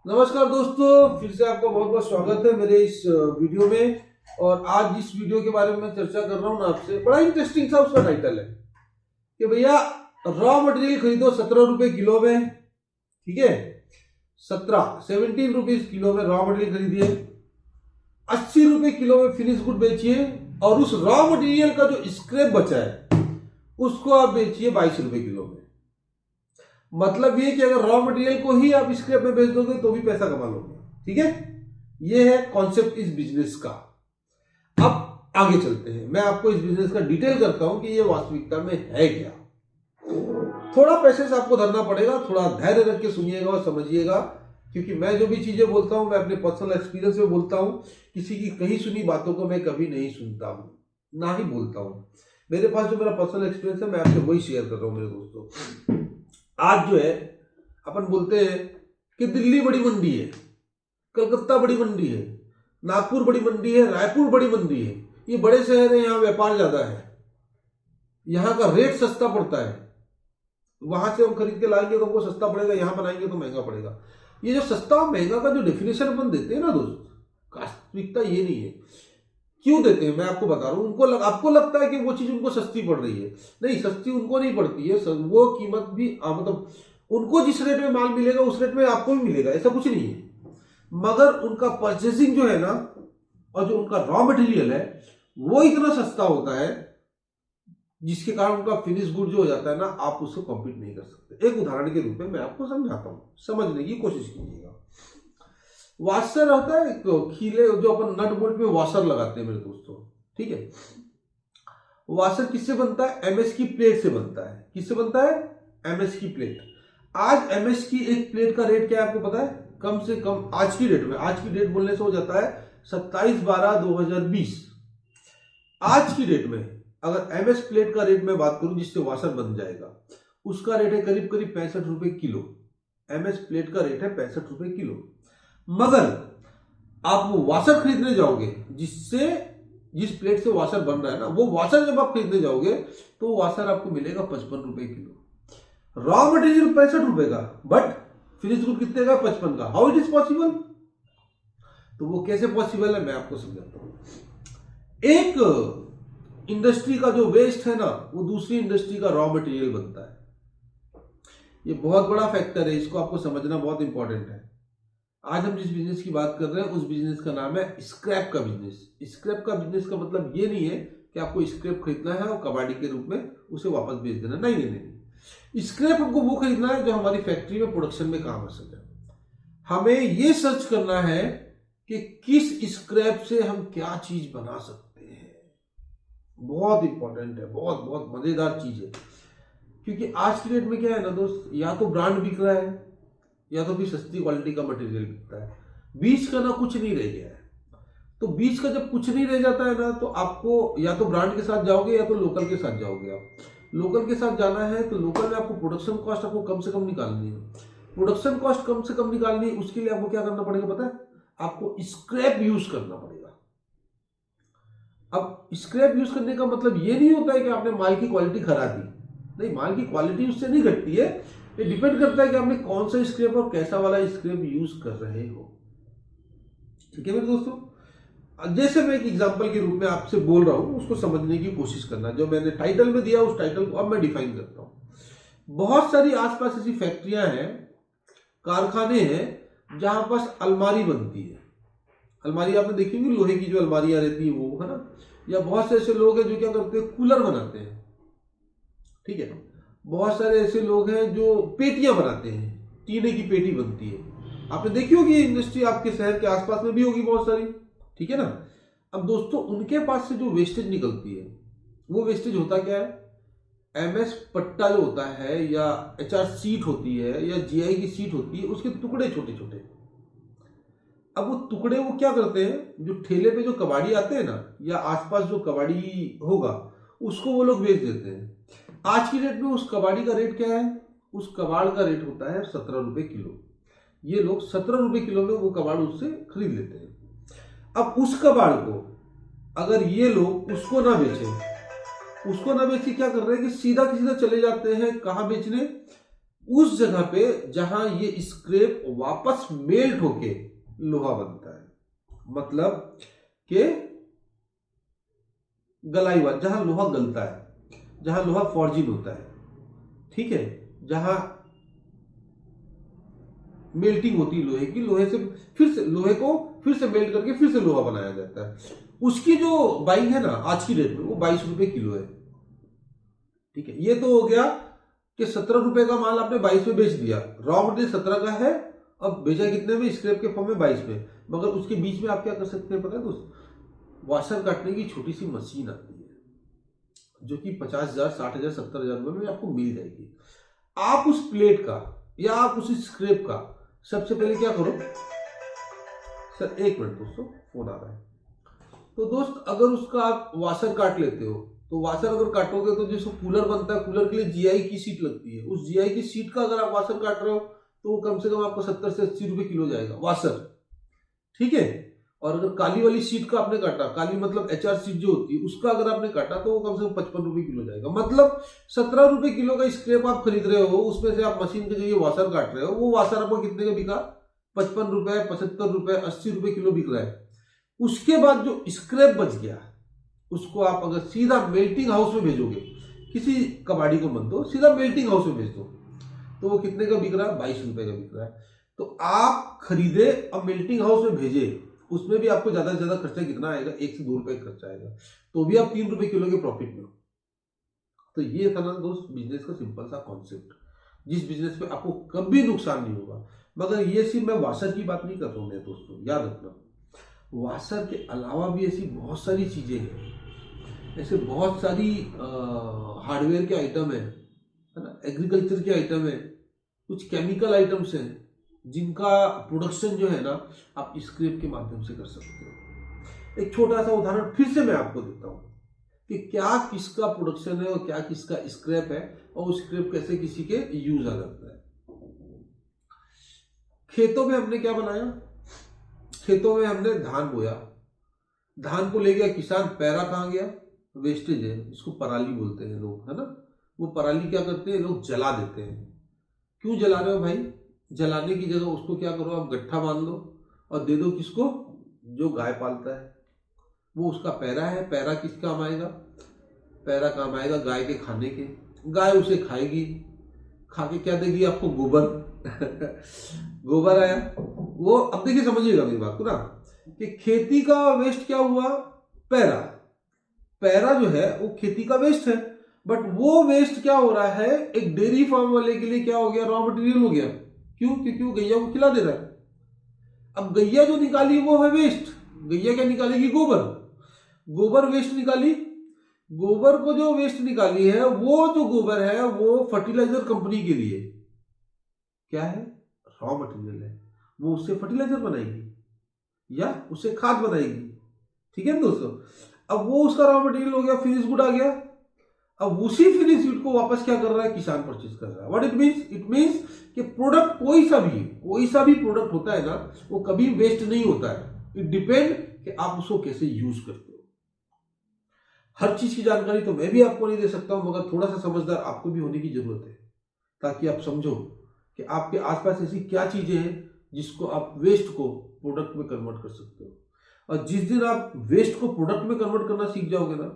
नमस्कार दोस्तों, फिर से आपका बहुत बहुत स्वागत है मेरे इस वीडियो में। और आज जिस वीडियो के बारे में मैं चर्चा कर रहा हूँ ना आपसे, बड़ा इंटरेस्टिंग सा उसका टाइटल है कि भैया रॉ मटेरियल खरीदो 17 रुपए किलो में। ठीक है, 17 रुपीज किलो में रॉ मटेरियल खरीदिए, 80 रुपए किलो में फिनिश गुड बेचिए और उस रॉ मटेरियल का जो स्क्रैप बचा है उसको आप बेचिए 22 रुपए किलो में। मतलब ये कि अगर रॉ मटेरियल को ही आप स्क्रैप में बेच दोगे तो भी पैसा कमा लोगे। ठीक है, ये है कॉन्सेप्ट इस बिजनेस का। अब आगे चलते हैं, मैं आपको इस बिजनेस का डिटेल करता हूं कि ये वास्तविकता में है क्या। थोड़ा पैसे से आपको धरना पड़ेगा, थोड़ा धैर्य रख के सुनिएगा और समझिएगा, क्योंकि मैं जो भी चीजें बोलता हूं मैं अपने पर्सनल एक्सपीरियंस में बोलता हूं। किसी की कहीं सुनी बातों को मैं कभी नहीं सुनता हूं, ना ही बोलता हूं। मेरे पास जो मेरा पर्सनल एक्सपीरियंस है मैं आपसे वही शेयर कर रहा हूं मेरे दोस्तों। आज जो है अपन बोलते हैं कि दिल्ली बड़ी मंडी है, कलकत्ता बड़ी मंडी है, नागपुर बड़ी मंडी है, रायपुर बड़ी मंडी है। ये बड़े शहर है, यहाँ व्यापार ज्यादा है, यहाँ का रेट सस्ता पड़ता है। वहां से हम खरीद के लाएंगे तो हमको सस्ता पड़ेगा, यहाँ बनाएंगे तो महंगा पड़ेगा। ये जो सस्ता और महंगा का जो डेफिनेशन अपन देते हैं ना दोस्त, वास्तविकता ये नहीं है। क्यों देते हैं मैं आपको बता रहा हूं। आपको लगता है कि वो चीज उनको सस्ती पड़ रही है, नहीं, सस्ती उनको नहीं पड़ती है। वो कीमत भी मतलब उनको जिस रेट में माल मिलेगा उस रेट में आपको भी मिलेगा, ऐसा कुछ नहीं है। मगर उनका परचेसिंग जो है ना, और जो उनका रॉ मटेरियल है वो इतना सस्ता होता है जिसके कारण उनका फिनिश गुड जो हो जाता है ना, आप उसको कॉम्पीट नहीं कर सकते। एक उदाहरण के रूप में मैं आपको समझाता हूं, समझने की कोशिश कीजिएगा। वॉशर होता है एक खीले, जो अपन नट बोल्ट में वॉशर लगाते हैं मेरे दोस्तों। ठीक है, वॉशर किससे बनता है? एमएस की प्लेट से बनता है। किससे बनता है? एमएस की प्लेट। आज एमएस की एक प्लेट का रेट क्या है आपको पता है? कम से कम आज की डेट में, आज की डेट बोलने से हो जाता है 27/12/2020। आज की डेट में अगर एमएस प्लेट का रेट में बात करूं जिससे वॉशर बन जाएगा, उसका रेट है करीब करीब 65 रुपए किलो। एमएस प्लेट का रेट है 65 रुपए किलो। मगर आप वो वॉशर खरीदने जाओगे जिस प्लेट से वॉशर बन रहा है ना, वो वॉशर जब आप खरीदने जाओगे तो वॉशर आपको मिलेगा 55 रुपए किलो। रॉ मटेरियल 65 रुपए का, बट फिनिश गुड कितने का? 55 का। How it is possible? तो वो कैसे पॉसिबल है मैं आपको समझाता हूं। एक इंडस्ट्री का जो वेस्ट है ना, वो दूसरी इंडस्ट्री का रॉ मटेरियल बनता है। ये बहुत बड़ा फैक्टर है, इसको आपको समझना बहुत इंपॉर्टेंट है। आज हम जिस बिजनेस की बात कर रहे हैं उस बिजनेस का नाम है स्क्रैप का बिजनेस। स्क्रैप का बिजनेस का मतलब ये नहीं है कि आपको स्क्रैप खरीदना है और कबाड़ी के रूप में उसे वापस बेच देना। नहीं नहीं नहीं, स्क्रैप हमको वो खरीदना है जो हमारी फैक्ट्री में प्रोडक्शन में काम आ सके। हमें ये सर्च करना है कि किस स्क्रैप से हम क्या चीज बना सकते हैं। बहुत इंपॉर्टेंट है, बहुत बहुत मजेदार चीज है। क्योंकि आज की डेट में क्या है ना दोस्त, या तो ब्रांड बिक रहा है या तो फिर सस्ती क्वालिटी का मटेरियल बिकता है। बीच का ना कुछ नहीं रह गया है। तो बीच का जब कुछ नहीं रह जाता है ना, तो आपको या तो ब्रांड के साथ जाओगे या तो लोकल के साथ जाओगे। आप लोकल के साथ जाना है तो लोकल में आपको प्रोडक्शन कॉस्ट आपको कम से कम निकालनी है। प्रोडक्शन कॉस्ट कम से कम निकालनी है, उसके लिए आपको क्या करना पड़ेगा पता है? आपको स्क्रैप यूज करना पड़ेगा। अब स्क्रैप यूज करने का मतलब ये नहीं होता है कि आपने माल की क्वालिटी खरा दी। नहीं, माल की क्वालिटी उससे नहीं घटती है। ये डिपेंड करता है कि आपने कौन सा स्क्रैप और कैसा वाला स्क्रैप यूज कर रहे हो। ठीक है मेरे दोस्तों, जैसे मैं एक एग्जांपल के रूप में आपसे बोल रहा हूं, उसको समझने की कोशिश करना। जो मैंने टाइटल में दिया उस टाइटल को अब मैं डिफाइन करता हूं। बहुत सारी आसपास ऐसी फैक्ट्रियां हैं, कारखाने हैं जहां पास अलमारी बनती है। अलमारी आपने देखी होगी, लोहे की जो अलमारियां रहती है वो, है ना। या बहुत से ऐसे लोग हैं जो क्या करते हैं, कूलर बनाते हैं। ठीक है, बहुत सारे ऐसे लोग हैं जो पेटियां बनाते हैं, टीने की पेटी बनती है। आपने देखी होगी ये इंडस्ट्री, आपके शहर के आसपास में भी होगी बहुत सारी। ठीक है ना। अब दोस्तों उनके पास से जो वेस्टेज निकलती है, वो वेस्टेज होता क्या है? एमएस पट्टा जो होता है, या एचआर सीट होती है, या जीआई की सीट होती है, उसके टुकड़े छोटे छोटे। अब वो टुकड़े वो क्या करते हैं, जो ठेले पे जो कबाड़ी आते हैं ना, या आसपास जो कबाड़ी होगा उसको वो लोग बेच देते हैं। आज की डेट में उस कबाड़ी का रेट क्या है? उस कबाड़ का रेट होता है 17 रुपए किलो। ये लोग 17 रुपए किलो में वो कबाड़ उससे खरीद लेते हैं। अब उस कबाड़ को अगर ये लोग उसको ना बेचे क्या कर रहे हैं कि सीधा चले जाते हैं कहाँ बेचने? उस जगह पे जहां ये स्क्रैप वापस मेल्ट होके लोहा बनता है, मतलब कि गलाई हुआ, जहां लोहा गलता है, जहां लोहा फॉर्जिन होता है, ठीक है, जहां मेल्टिंग होती है लोहे की, लोहे से फिर से लोहे को फिर से मेल्ट करके फिर से लोहा बनाया जाता है। उसकी जो बाइंग है ना आज की डेट में वो 22 रुपए किलो है, ठीक है। ये तो हो गया कि 17 रुपए का माल आपने 22 में बेच दिया, रॉ मटेरियल 17 का है, अब बेचा कितने में, स्क्रैप के फॉर्म में 22 में। मगर उसके बीच में आप क्या कर सकते हैं पता है दोस्त, वाशर काटने की छोटी सी मशीन आती है जो कि 50,000, 60,000, 70,000 रुपए में आपको मिल जाएगी। आप उस प्लेट का या आप उस स्क्रैप का सबसे पहले क्या करो, सर एक मिनट दोस्तों फोन आ रहा है। तो दोस्त अगर उसका आप वाशर काट लेते हो, तो वाशर अगर काटोगे तो जैसे कूलर बनता है, कूलर के लिए जीआई की सीट लगती है, उस जीआई की सीट का अगर आप वाशर काट रहे हो तो वो कम से कम आपको 70 से 80 रुपए किलो जाएगा वाशर, ठीक है। और अगर काली वाली सीट का आपने काटा, काली मतलब एचआर सीट जो होती है उसका अगर आपने काटा तो वो कम से कम 55 रुपए किलो जाएगा। मतलब 17 रुपए किलो का स्क्रैप आप खरीद रहे हो, उसमें से आप मशीन के जरिए वाशर काट रहे हो, वो वाशर आपको कितने का बिका, 55 रुपए, 75 रुपए, 80 रुपए किलो बिक रहा है। उसके बाद जो स्क्रैप बच गया उसको आप अगर सीधा मेल्टिंग हाउस में भेजोगे, किसी कबाड़ी को मत दो, सीधा मेल्टिंग हाउस में भेज दो, तो वो कितने का बिक रहा है, 22 रुपए का बिक रहा है। तो आप खरीदे अब मेल्टिंग हाउस में भेजे, उसमें भी आपको ज्यादा से ज्यादा खर्चा कितना आएगा, 1 से 2 रुपए का खर्चा आएगा, तो भी आप 3 रुपए किलो के प्रॉफिट में हो। तो ये था ना दोस्त बिजनेस का सिंपल सा कॉन्सेप्ट, जिस बिजनेस में आपको कभी नुकसान नहीं होगा। मगर ये सिर्फ मैं वाशर की बात नहीं कर रहा हूँ दोस्तों, याद रखना वाशर के अलावा भी ऐसी बहुत सारी चीजें हैं, ऐसे बहुत सारी हार्डवेयर के आइटम है ना, एग्रीकल्चर के आइटम है, कुछ केमिकल आइटम्स हैं जिनका प्रोडक्शन जो है ना आप स्क्रैप के माध्यम से कर सकते हो। एक छोटा सा उदाहरण फिर से मैं आपको देता हूँ कि क्या किसका प्रोडक्शन है और क्या किसका स्क्रैप है, और वो स्क्रैप कैसे किसी के यूज आ जाता है। खेतों में हमने क्या बनाया, खेतों में हमने धान बोया, धान को ले गया किसान, पैरा कहाँ गया, वेस्टेज है, इसको पराली बोलते हैं लोग, है ना। वो पराली क्या करते हैं लोग, जला देते हैं। क्यों जला रहे हो भाई, जलाने की जगह उसको क्या करो आप गट्ठा बांध लो और दे दो किसको, जो गाय पालता है, वो उसका पैरा है। पैरा किस काम आएगा, पैरा काम आएगा गाय के खाने के, गाय उसे खाएगी, खा के क्या देगी आपको, गोबर गोबर आया वो। अब देखिए समझिएगा मेरी बात को ना, कि खेती का वेस्ट क्या हुआ, पैरा, पैरा जो है वो खेती का वेस्ट है, बट वो वेस्ट क्या हो रहा है, एक डेयरी फार्म वाले के लिए क्या हो गया, रॉ मटेरियल हो गया। क्यों, क्योंकि वो गैया को खिला दे रहा है। अब गैया जो निकाली वो है वेस्ट, गैया क्या निकालेगी, गोबर, गोबर वेस्ट निकाली। गोबर को जो वेस्ट निकाली है, वो जो गोबर है वो फर्टिलाइजर कंपनी के लिए क्या है, रॉ मटेरियल है, वो उससे फर्टिलाइजर बनाएगी या उससे खाद बनाएगी, ठीक है दोस्तों। अब वो उसका रॉ मटेरियल हो गया, फिनिश गुड आ गया। अब उसी फिनिश गुड को वापस क्या कर रहा है, किसान परचेज कर रहा है। What it means, it means कि प्रोडक्ट कोई सा भी प्रोडक्ट होता है ना, वो कभी वेस्ट नहीं होता है। इट डिपेंड कि आप उसको कैसे यूज करते हो। हर चीज की जानकारी तो मैं भी आपको नहीं दे सकता हूं, मगर थोड़ा सा समझदार आपको भी होने की जरूरत है, ताकि आप समझो कि आपके आसपास ऐसी क्या चीजें हैं जिसको आप वेस्ट को प्रोडक्ट में कन्वर्ट कर सकते हो। और जिस दिन आप वेस्ट को प्रोडक्ट में कन्वर्ट करना सीख जाओगे ना,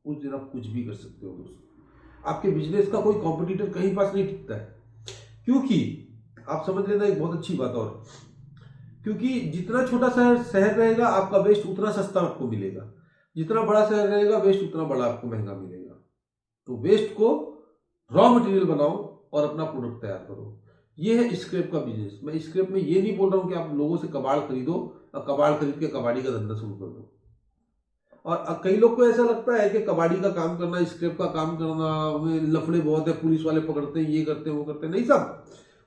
उस दिन आप कुछ भी कर सकते हो दोस्तों। आपके बिजनेस का कोई कॉम्पिटिटर कहीं पास नहीं टिकता है, क्योंकि आप समझ लेना एक बहुत अच्छी बात, और क्योंकि जितना छोटा शहर रहेगा आपका वेस्ट उतना सस्ता आपको मिलेगा, जितना बड़ा शहर रहेगा वेस्ट उतना बड़ा आपको महंगा मिलेगा। तो वेस्ट को रॉ मटेरियल बनाओ और अपना प्रोडक्ट तैयार करो। ये है स्क्रैप का बिजनेस। मैं स्क्रैप में ये नहीं बोल रहा हूं कि आप लोगों से कबाड़ खरीदो और कबाड़ खरीद के कबाड़ी का धंधा शुरू कर दो। और कई लोग को ऐसा लगता है कि कबाड़ी का काम करना, स्क्रैप का काम करना, लफड़े बहुत है, पुलिस वाले पकड़ते हैं, ये करते हैं, वो करते हैं। नहीं साहब,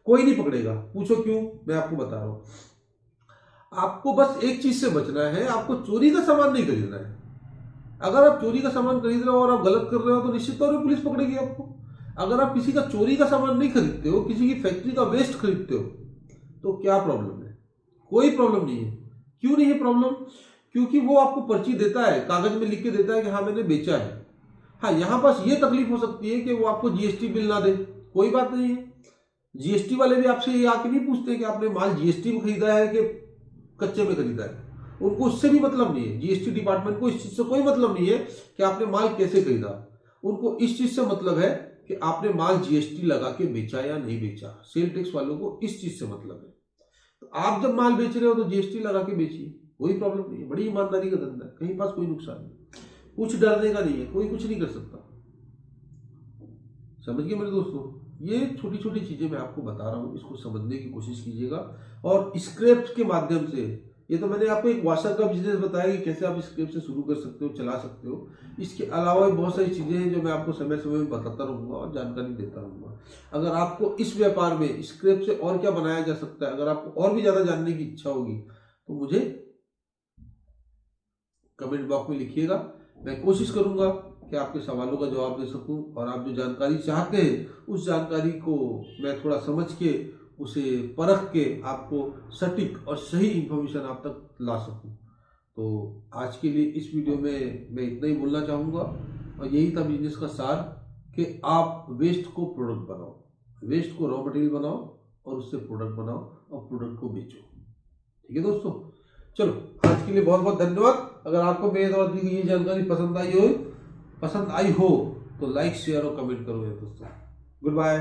कोई नहीं पकड़ेगा। पूछो क्यों, मैं आपको बता रहा हूं। आपको बस एक चीज से बचना है, आपको चोरी का सामान नहीं खरीदना है। अगर आप चोरी का सामान खरीद रहे हो और आप गलत कर रहे हो तो निश्चित तौर पर पुलिस पकड़ेगी आपको। अगर आप किसी का चोरी का सामान नहीं खरीदते हो, किसी की फैक्ट्री का वेस्ट खरीदते हो, तो क्या प्रॉब्लम है? कोई प्रॉब्लम नहीं है। क्यों नहीं है प्रॉब्लम? क्योंकि वो आपको पर्ची देता है, कागज में लिख के देता है कि हाँ मैंने बेचा है। हाँ, यहां पास ये तकलीफ हो सकती है कि वो आपको जीएसटी बिल ना दे, कोई बात नहीं है। जीएसटी वाले भी आपसे ये आके नहीं पूछते कि आपने माल जीएसटी में खरीदा है कि कच्चे में खरीदा है। उनको इससे भी मतलब नहीं है, जीएसटी डिपार्टमेंट को इस चीज से कोई मतलब नहीं है कि आपने माल कैसे खरीदा। उनको इस चीज से मतलब है कि आपने माल जीएसटी लगा के बेचा या नहीं बेचा। सेल टैक्स वालों को इस चीज से मतलब है। तो आप जब माल बेच रहे हो तो जीएसटी लगा के बेचिए, कोई प्रॉब्लम नहीं है। बड़ी ईमानदारी का धंधा है, कहीं पास कोई नुकसान नहीं, कुछ डरने का नहीं है, कोई कुछ नहीं कर सकता। समझ गए मेरे दोस्तों? ये छोटी छोटी चीजें मैं आपको बता रहा हूँ, इसको समझने की कोशिश कीजिएगा। और स्क्रैप्स के माध्यम से, ये तो मैंने आपको एक वॉशर का बिजनेस बताया कि कैसे आप स्क्रैप से शुरू कर सकते हो, चला सकते हो। इसके अलावा भी बहुत सारी चीजें हैं जो मैं आपको समय समय में बताता रहूंगा और जानकारी देता रहूंगा। अगर आपको इस व्यापार में स्क्रैप से और क्या बनाया जा सकता है, अगर आपको और भी ज्यादा जानने की इच्छा होगी तो मुझे कमेंट बॉक्स में लिखिएगा। मैं कोशिश करूंगा कि आपके सवालों का जवाब दे सकूं और आप जो जानकारी चाहते हैं उस जानकारी को मैं थोड़ा समझ के, उसे परख के आपको सटीक और सही इंफॉर्मेशन आप तक ला सकूं। तो आज के लिए इस वीडियो में मैं इतना ही बोलना चाहूँगा, और यही था बिजनेस का सार कि आप वेस्ट को प्रोडक्ट बनाओ, वेस्ट को रॉ मटेरियल बनाओ और उससे प्रोडक्ट बनाओ और प्रोडक्ट को बेचो। ठीक है दोस्तों, चलो आज के लिए बहुत बहुत धन्यवाद। अगर आपको मेरे द्वारा दी गई ये जानकारी पसंद आई हो तो लाइक शेयर और कमेंट करो मेरे दोस्तों। Good bye.